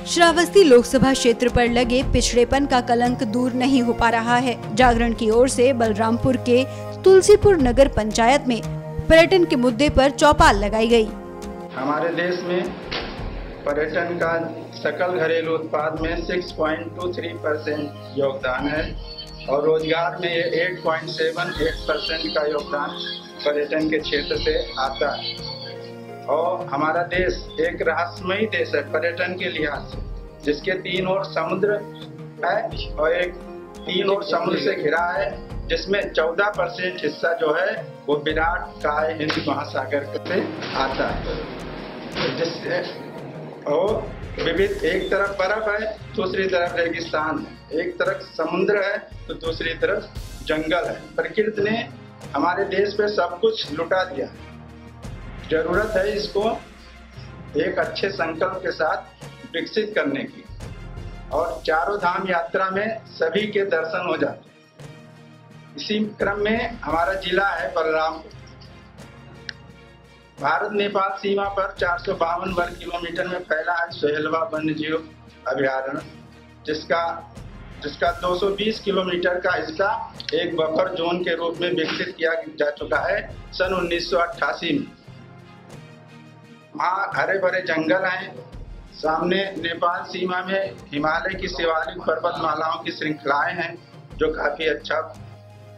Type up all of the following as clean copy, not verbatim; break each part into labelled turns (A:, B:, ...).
A: श्रावस्ती लोकसभा क्षेत्र पर लगे पिछड़ेपन का कलंक दूर नहीं हो पा रहा है। जागरण की ओर से बलरामपुर के तुलसीपुर नगर पंचायत में पर्यटन के मुद्दे पर चौपाल लगाई गई।
B: हमारे देश में पर्यटन का सकल घरेलू उत्पाद में 6.23% योगदान है और रोजगार में ये 8.78% का योगदान पर्यटन के क्षेत्र से आता है। और हमारा देश एक रहस्यमयी देश है पर्यटन के लिहाज से, जिसके 3 ओर समुद्र है और एक 3 ओर समुद्र से घिरा है, जिसमें 14% हिस्सा जो है वो विराट काय हिंद महासागर से आता है। जिससे और विविध, एक तरफ बर्फ है, दूसरी तरफ रेगिस्तान है, एक तरफ समुद्र है तो दूसरी तरफ जंगल है। प्रकृति ने हमारे देश पे सब कुछ लुटा दिया। जरूरत है इसको एक अच्छे संकल्प के साथ विकसित करने की, और चारों धाम यात्रा में सभी के दर्शन हो जाते हैं। इसी क्रम में हमारा जिला है बलरामपुर। भारत नेपाल सीमा पर 452 वर्ग किलोमीटर में फैला है सोहेलवा वन्यजीव अभयारण्य, जिसका 220 किलोमीटर का हिस्सा एक बफर जोन के रूप में विकसित किया जा चुका है सन 1988 में। वहाँ हरे भरे जंगल हैं। सामने नेपाल सीमा में हिमालय की शिवालिक पर्वतमालाओं की श्रृंखलाएं हैं जो काफी अच्छा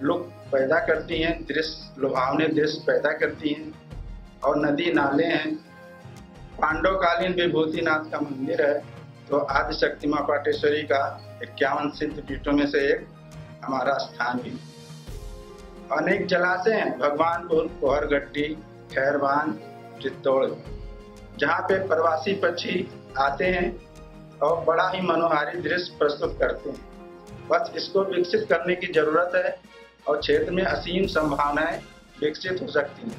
B: लुक पैदा करती हैं, दृश्य लुभावने दृश्य पैदा करती हैं। और नदी नाले हैं। पांडवकालीन विभूतिनाथ का मंदिर है। तो आदिशक्ति मां पाटेश्वरी का 51 सिद्ध पीठों में से एक हमारा स्थान भी। अनेक जलाशय हैं, भगवानपुर, कोहरगट्टी, खैरवान, चित्तौड़, जहाँ पे प्रवासी पक्षी आते हैं और बड़ा ही मनोहारी दृश्य प्रस्तुत करते हैं। बस इसको विकसित करने की जरूरत है और क्षेत्र में असीम संभावनाएं विकसित हो सकती हैं।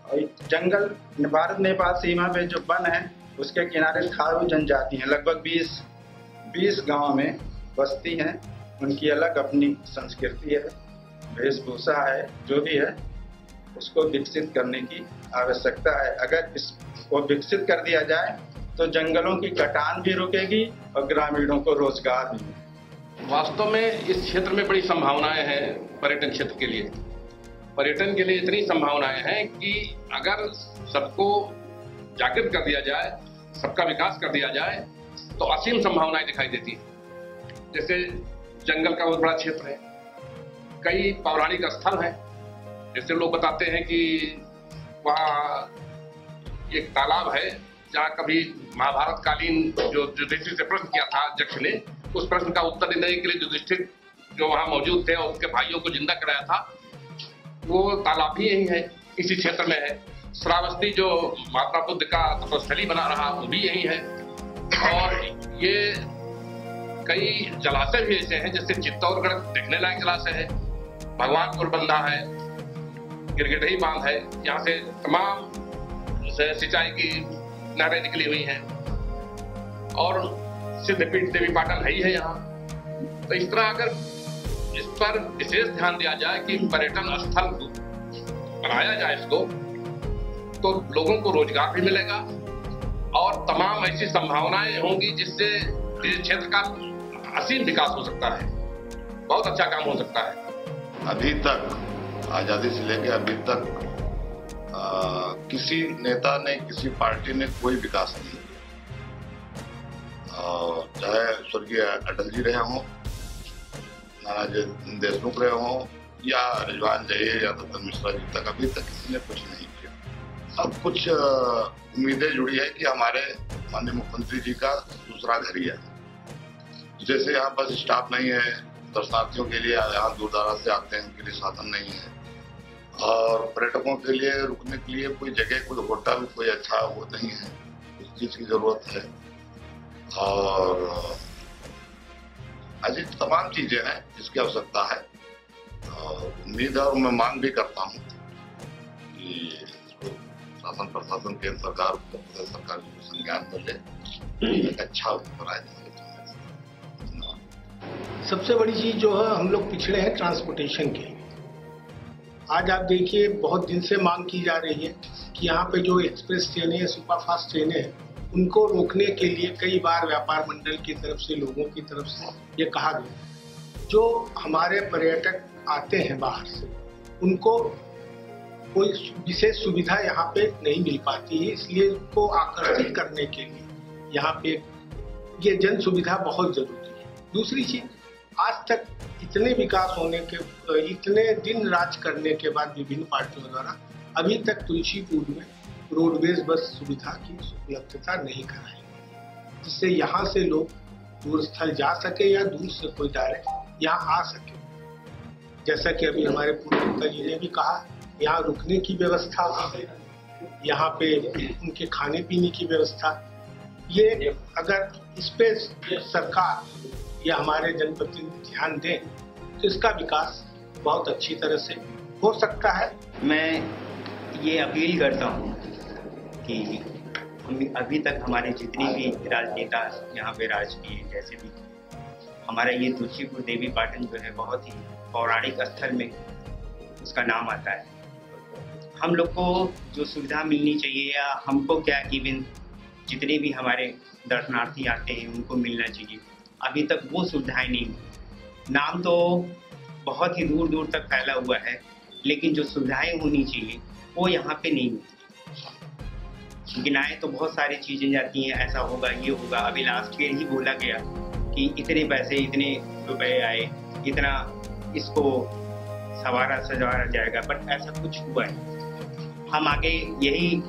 B: और जंगल भारत नेपाल सीमा पे जो वन है उसके किनारे थारू जनजाति हैं, लगभग 20 गांव में बसती हैं। उनकी अलग अपनी संस्कृति है, वेशभूषा है, जो भी है उसको विकसित करने की आवश्यकता है। अगर इसको विकसित कर दिया जाए तो जंगलों की कटान भी रुकेगी और ग्रामीणों को रोजगार भी।
C: वास्तव में इस क्षेत्र में बड़ी संभावनाएं हैं पर्यटन क्षेत्र के लिए। पर्यटन के लिए इतनी संभावनाएं हैं कि अगर सबको जागृत कर दिया जाए, सबका विकास कर दिया जाए तो असीम संभावनाएं दिखाई देती हैं। जैसे जंगल का बहुत बड़ा क्षेत्र है, कई पौराणिक स्थल हैं। जैसे लोग बताते हैं कि वहाँ एक तालाब है जहाँ कभी महाभारत कालीन जो युधिष्ठिर से प्रश्न किया था यक्ष ने, उस प्रश्न का उत्तर देने के लिए युधिष्ठिर जो वहाँ मौजूद थे और उसके भाइयों को जिंदा कराया था, वो तालाब भी यही है, इसी क्षेत्र में है। श्रावस्ती जो माता बुद्ध का तपस्थली बना रहा वो भी यही है। और ये कई जलाशय भी ऐसे हैं, जैसे चित्तौड़गढ़ देखने लायक जलाशय है, भगवानपुर बंधा है, गिरगिटही बांध है, यहाँ से तमाम सिंचाई की नहरें निकली हुई हैं। और सिद्धपीठ देवी पाटन है ही है यहाँ। तो इस तरह अगर इस पर विशेष ध्यान दिया जाए कि पर्यटन स्थल बनाया जाए इसको, तो लोगों को रोजगार भी मिलेगा और तमाम ऐसी संभावनाएं होंगी जिससे इस क्षेत्र का असीम विकास हो सकता है, बहुत अच्छा काम हो सकता है।
D: अभी तक आजादी से लेकर अभी तक किसी नेता ने, किसी पार्टी ने कोई विकास नहीं किया। चाहे स्वर्गीय अटल जी रहे हों, नानाजी देशमुख रहे हों, या रिजवान जहीर या दत्तन मिश्रा जी तक, अभी तक किसी ने कुछ नहीं किया। अब कुछ उम्मीदें जुड़ी है कि हमारे माननीय मुख्यमंत्री जी का दूसरा घर ही है। जैसे यहाँ बस स्टाफ नहीं है, दर्शनार्थियों के लिए यहाँ दूर दराज से आते हैं, उनके लिए साधन नहीं है, और पर्यटकों के लिए रुकने के लिए कोई जगह, कोई होटल, कोई अच्छा वो नहीं है। उस चीज की जरूरत है। और ऐसी तमाम चीजें हैं जिसकी आवश्यकता है। उम्मीद है और मैं मांग भी करता हूँ कि शासन प्रशासन, केंद्र सरकार, उत्तर प्रदेश सरकार को संज्ञान में ले, एक अच्छा ऊपर आए।
E: सबसे बड़ी चीज जो है, हम लोग पिछड़े हैं ट्रांसपोर्टेशन के। आज आप देखिए बहुत दिन से मांग की जा रही है कि यहाँ पे जो एक्सप्रेस ट्रेनें, सुपरफास्ट ट्रेनें हैं, उनको रोकने के लिए कई बार व्यापार मंडल की तरफ से, लोगों की तरफ से ये कहा गया, जो हमारे पर्यटक आते हैं बाहर से, उनको कोई विशेष सुविधा यहाँ पे नहीं मिल पाती है, इसलिए उनको आकर्षित करने के लिए यहाँ पे ये जन सुविधा बहुत जरूरी है। दूसरी चीज, आज तक इतने विकास होने के, इतने दिन राज करने के बाद विभिन्न पार्टियों द्वारा अभी तक तुलसीपुर में रोडवेज बस सुविधा की उपलब्धता नहीं कराई, जिससे यहाँ से लोग दूर स्थल जा सके या दूर से कोई डायरेक्ट यहाँ आ सके। जैसा कि अभी हमारे पूर्व नेता जी ने भी कहा, यहाँ रुकने की व्यवस्था, यहाँ पे उनके खाने पीने की व्यवस्था, ये अगर इस पे सरकार या हमारे जनप्रतिनिधि ध्यान दें तो इसका विकास बहुत अच्छी तरह से हो सकता है।
F: मैं ये अपील करता हूँ कि अभी तक हमारे जितने भी राजनेता यहाँ पे राज किए, जैसे भी हमारा ये तुलसीपुर देवी पाटन जो है बहुत ही पौराणिक स्थल में उसका नाम आता है। हम लोग को जो सुविधा मिलनी चाहिए, या हमको क्या, इवन जितने भी हमारे दर्शनार्थी आते हैं उनको मिलना चाहिए, अभी तक वो सुविधाएं नहीं। नाम तो बहुत ही दूर दूर तक फैला हुआ है, लेकिन जो सुविधाएं होनी चाहिए वो यहाँ पे नहीं मिलती। गिनाए तो बहुत सारी चीज़ें जाती हैं, ऐसा होगा, ये होगा। अभी लास्ट ईयर ही बोला गया कि इतने पैसे, इतने रुपए आए, इतना इसको सवारा सजारा जाएगा, बट ऐसा कुछ हुआ है। हम आगे यही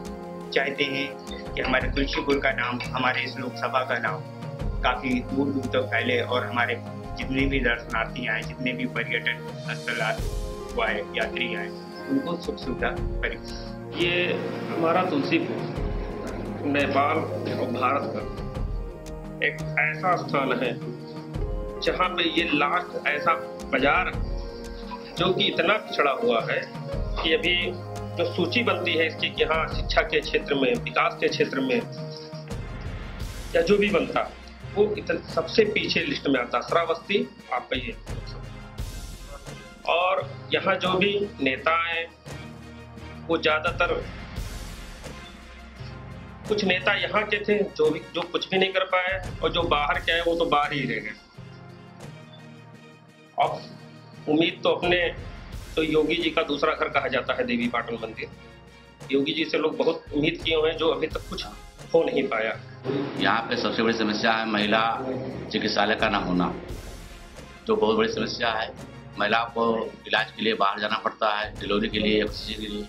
F: चाहते हैं कि हमारे तुलसीपुर का नाम, हमारे इस लोकसभा का नाम काफ़ी दूर दूर तक फैले और हमारे जितने भी दर्शनार्थी आए, जितने भी पर्यटन स्थल आए, यात्री आए, उनको सुख सुविधा करें।
C: ये हमारा तुलसीपुर नेपाल और भारत का एक ऐसा स्थान है जहाँ पे ये लास्ट ऐसा बाजार जो कि इतना पिछड़ा हुआ है कि अभी जो सूची बनती है इसकी कि हाँ शिक्षा के क्षेत्र में, विकास के क्षेत्र में या जो भी बनता वो इतना सबसे पीछे लिस्ट में आता। श्रावस्ती आपका ये, और यहाँ जो भी नेता हैं वो ज़्यादातर, कुछ नेता यहाँ के थे जो कुछ भी नहीं कर पाए, और जो बाहर के हैं वो तो बाहर ही रह गए। अब उम्मीद तो अपने तो योगी जी का दूसरा घर कहा जाता है देवी पाटन मंदिर। योगी जी से लोग बहुत उम्मीद किए हुए हैं, जो अभी तक कुछ हो नहीं पाया।
G: यहाँ पे सबसे बड़ी समस्या है महिला चिकित्सालय का न होना, जो बहुत बड़ी समस्या है। महिलाओं को इलाज के लिए बाहर जाना पड़ता है, डिलीवरी के लिए, ऑक्सीजन के लिए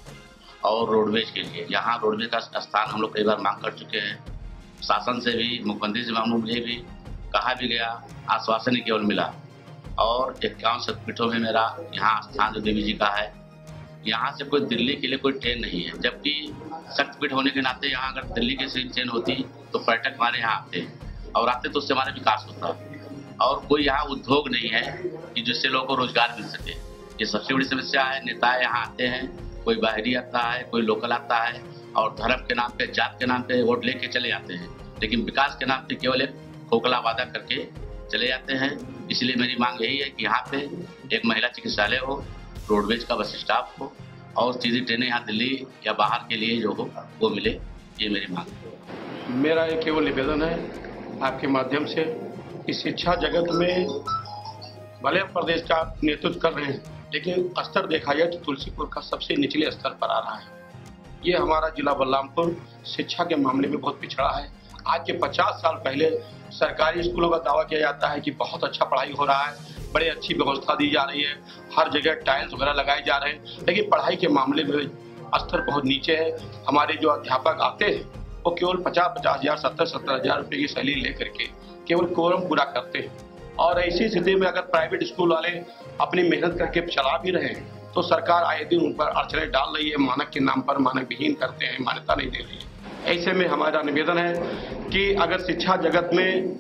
G: और रोडवेज के लिए। यहाँ रोडवेज का स्थान हम लोग कई बार मांग कर चुके हैं, शासन से भी, मुख्यमंत्री से मुझे भी कहा भी गया, आश्वासन ही केवल मिला। और 51 शक्तिपीठों में मेरा यहाँ स्थान जो देवी जी का है, यहाँ से कोई दिल्ली के लिए कोई ट्रेन नहीं है, जबकि शक्तिपीठ होने के नाते यहाँ अगर दिल्ली के से ट्रेन होती तो पर्यटक हमारे यहाँ आते, और आते तो उससे हमारा विकास होता। और कोई यहाँ उद्योग नहीं है कि जिससे लोगों को रोजगार मिल सके। ये सबसे बड़ी समस्या है। नेता यहाँ आते हैं, कोई बाहरी आता है, कोई लोकल आता है, और धर्म के नाम पे, जात के नाम पे वोट लेके चले जाते हैं, लेकिन विकास के नाम पे केवल एक खोखला वादा करके चले जाते हैं। इसलिए मेरी मांग यही है कि यहाँ पे एक महिला चिकित्सालय हो, रोडवेज का बस स्टॉप हो, और सीधी ट्रेनें यहाँ दिल्ली या बाहर के लिए जो हो वो मिले, ये मेरी मांग है।
B: मेरा एक केवल निवेदन है आपके माध्यम से कि शिक्षा जगत में भले हम प्रदेश का नेतृत्व कर रहे हैं, लेकिन स्तर देखा जाए तो तुलसीपुर का सबसे निचले स्तर पर आ रहा है। ये हमारा जिला बलरामपुर शिक्षा के मामले में बहुत पिछड़ा है। आज के 50 साल पहले सरकारी स्कूलों का दावा किया जाता है कि बहुत अच्छा पढ़ाई हो रहा है, बड़ी अच्छी व्यवस्था दी जा रही है, हर जगह टाइल्स वगैरह लगाए जा रहे हैं, लेकिन पढ़ाई के मामले में स्तर बहुत नीचे है। हमारे जो अध्यापक आते हैं वो केवल 50-50 हज़ार, 70-70 हज़ार रुपये की सैलरी लेकर के केवल कोरम पूरा करते हैं। और ऐसी स्थिति में अगर प्राइवेट स्कूल वाले अपनी मेहनत करके चला भी रहे हैं तो सरकार आए दिन उन पर अड़चने डाल रही है, मानक के नाम पर मानक विहीन करते हैं, मान्यता नहीं दे रही है। ऐसे में हमारा निवेदन है कि अगर शिक्षा जगत में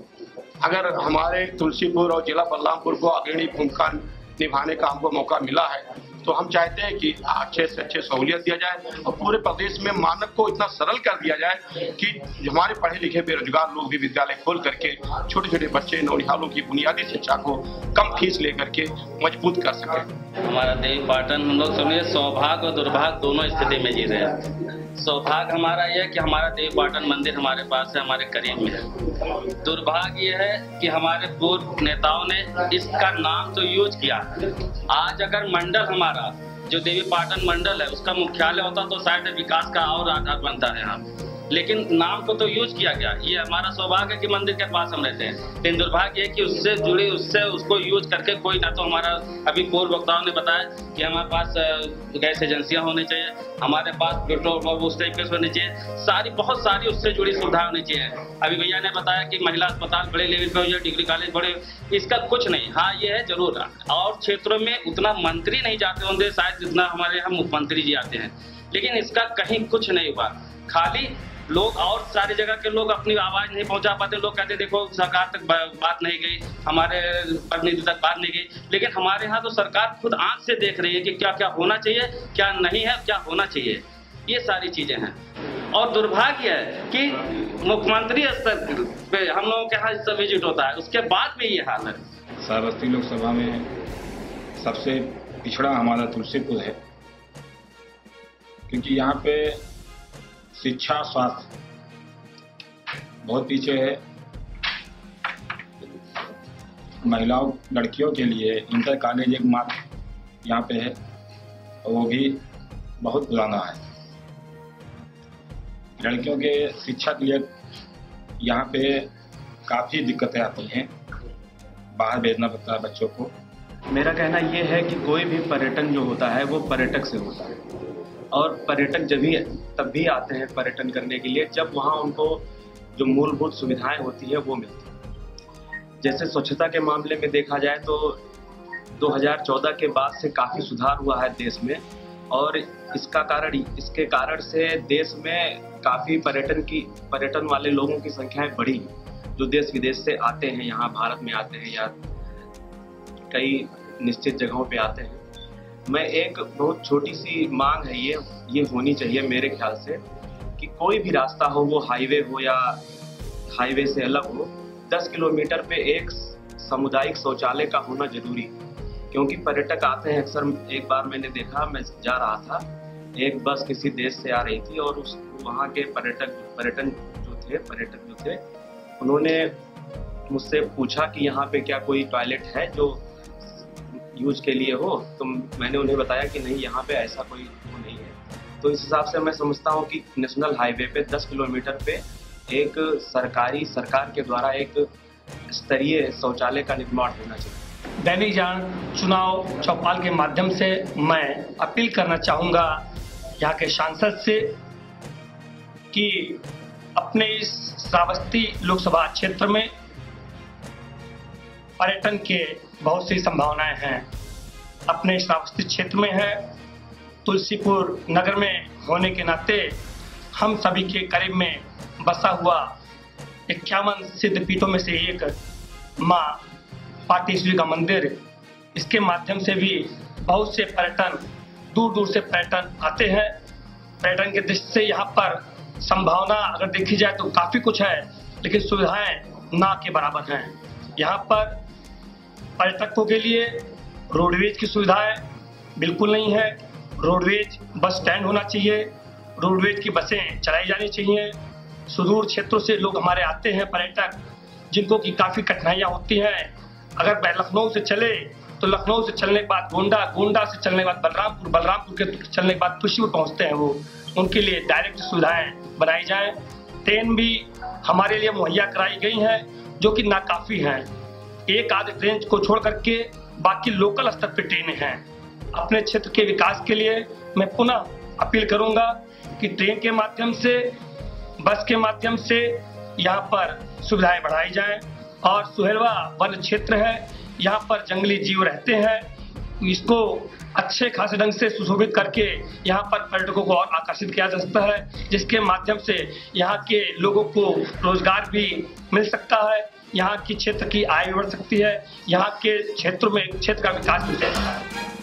B: अगर हमारे तुलसीपुर और जिला बलरामपुर को अग्रणी भूमिका निभाने का हमको मौका मिला है तो हम चाहते हैं कि अच्छे से अच्छे सहूलियत दिया जाए और पूरे प्रदेश में मानक को इतना सरल कर दिया जाए कि हमारे पढ़े लिखे बेरोजगार लोग भी विद्यालय खोल करके छोटे छोटे बच्चे नौनिहालों की बुनियादी शिक्षा को कम फीस लेकर के मजबूत कर सके।
H: हमारा देवी पाटन हम लोग समझे सौभाग्य और दुर्भाग्य दोनों स्थिति में जी रहे हैं। सौभाग्य हमारा यह कि हमारा देवी पाटन मंदिर हमारे पास है, हमारे करीब में है। दुर्भाग्य यह है कि हमारे पूर्व नेताओं ने इसका नाम तो यूज किया। आज अगर मंडल हमारा जो देवी पाटन मंडल है उसका मुख्यालय होता तो शायद विकास का और आधार बनता है यहाँ, लेकिन नाम को तो यूज किया गया। ये हमारा सौभाग्य है कि मंदिर के पास हम रहते हैं, लेकिन दुर्भाग्य है कि उससे जुड़े उसको यूज करके कोई ना तो हमारा अभी पूर्व वक्ताओं ने बताया कि हमारे पास गैस एजेंसियां होनी चाहिए, हमारे पास पेट्रोल पंप उस टाइप के होने चाहिए, बहुत सारी उससे जुड़ी सुविधाएं होनी चाहिए। अभी भैया ने बताया कि महिला अस्पताल बड़े लेवल पे हो जाए, डिग्री कॉलेज बड़े, इसका कुछ नहीं। हाँ ये है जरूर, और क्षेत्रों में उतना मंत्री नहीं जाते होंगे शायद जितना हमारे यहाँ मुख्यमंत्री जी आते हैं, लेकिन इसका कहीं कुछ नहीं हुआ। खाली लोग और सारी जगह के लोग अपनी आवाज नहीं पहुंचा पाते। लोग कहते देखो सरकार तक बात नहीं गई, हमारे प्रतिनिधि तक बात नहीं गई, लेकिन हमारे यहाँ तो सरकार खुद आंख से देख रही है कि क्या क्या होना चाहिए, क्या नहीं है, क्या होना चाहिए, ये सारी चीजें हैं। और दुर्भाग्य है कि मुख्यमंत्री स्तर पे हम लोगों के यहाँ सब विजिट होता है, उसके बाद भी ये हाल है।
I: श्रावस्ती लोकसभा में सबसे पिछड़ा हमारा तुलसीपुर है, क्योंकि यहाँ पे शिक्षा स्वास्थ्य बहुत पीछे है। महिलाओं लड़कियों के लिए इंटर कॉलेज एक मात्र यहाँ पे है और वो भी बहुत पुराना है। लड़कियों के शिक्षा के लिए यहाँ पे काफ़ी दिक्कतें आती हैं, बाहर भेजना पड़ता है बच्चों को।
J: मेरा कहना ये है कि कोई भी पर्यटन जो होता है वो पर्यटक से होता है, और पर्यटक तब भी आते हैं पर्यटन करने के लिए जब वहाँ उनको जो मूलभूत सुविधाएं होती है वो मिलती है। जैसे स्वच्छता के मामले में देखा जाए तो 2014 के बाद से काफ़ी सुधार हुआ है देश में, और इसके कारण से देश में काफ़ी पर्यटन वाले लोगों की संख्याएं बढ़ी, जो देश विदेश से आते हैं, यहाँ भारत में आते हैं या कई निश्चित जगहों पे आते हैं। मैं एक बहुत छोटी सी मांग है ये होनी चाहिए मेरे ख्याल से कि कोई भी रास्ता हो, वो हाईवे हो या हाईवे से अलग हो, 10 किलोमीटर पे एक सामुदायिक शौचालय का होना जरूरी है। क्योंकि पर्यटक आते हैं अक्सर। एक बार मैंने देखा, मैं जा रहा था, एक बस किसी देश से आ रही थी और वहाँ के पर्यटक जो थे उन्होंने मुझसे पूछा कि यहाँ पे क्या कोई टॉयलेट है जो यूज के लिए हो, तो मैंने उन्हें बताया कि नहीं, यहाँ पे ऐसा कोई वो नहीं है। तो इस हिसाब से मैं समझता हूँ कि नेशनल हाईवे पे 10 किलोमीटर पे एक सरकार के द्वारा एक स्तरीय शौचालय का निर्माण होना चाहिए।
K: दैनिक जागरण चुनाव चौपाल के माध्यम से मैं अपील करना चाहूँगा यहाँ के सांसद से कि अपने इस श्रावस्ती लोकसभा क्षेत्र में पर्यटन के बहुत सी संभावनाएं हैं। अपने श्रावस्ती क्षेत्र में है, तुलसीपुर नगर में होने के नाते हम सभी के करीब में बसा हुआ 51 सिद्ध पीठों में से एक माँ पाटेश्वरी का मंदिर, इसके माध्यम से भी बहुत से पर्यटन दूर दूर से पर्यटन आते हैं। पर्यटन के दृष्टि से यहाँ पर संभावना अगर देखी जाए तो काफ़ी कुछ है, लेकिन सुविधाएं ना के बराबर हैं। यहाँ पर पर्यटकों के लिए रोडवेज की सुविधाएं बिल्कुल नहीं है। रोडवेज बस स्टैंड होना चाहिए, रोडवेज की बसें चलाई जानी चाहिए। सुदूर क्षेत्रों से लोग हमारे आते हैं पर्यटक, जिनको की काफ़ी कठिनाइयाँ होती हैं। अगर लखनऊ से चले तो लखनऊ से चलने के बाद गोंडा से चलने के बाद बलरामपुर के चलने के बाद तुलसीपुर पहुँचते हैं वो, उनके लिए डायरेक्ट सुविधाएं बनाई जाएं। ट्रेन भी हमारे लिए मुहैया कराई गई हैं, जो कि नाकाफ़ी हैं। एक आध ट्रेन को छोड़ करके बाकी लोकल स्तर पर ट्रेनें हैं। अपने क्षेत्र के विकास के लिए मैं पुनः अपील करूंगा कि ट्रेन के माध्यम से, बस के माध्यम से यहाँ पर सुविधाएं बढ़ाई जाएं। और सुहेलवा वन क्षेत्र है, यहाँ पर जंगली जीव रहते हैं, इसको अच्छे खासे ढंग से सुशोभित करके यहाँ पर पर्यटकों को और आकर्षित किया जा सकता है, जिसके माध्यम से यहाँ के लोगों को रोजगार भी मिल सकता है, यहाँ की क्षेत्र की आय बढ़ सकती है, यहाँ के क्षेत्र का विकास भी हो सकता है।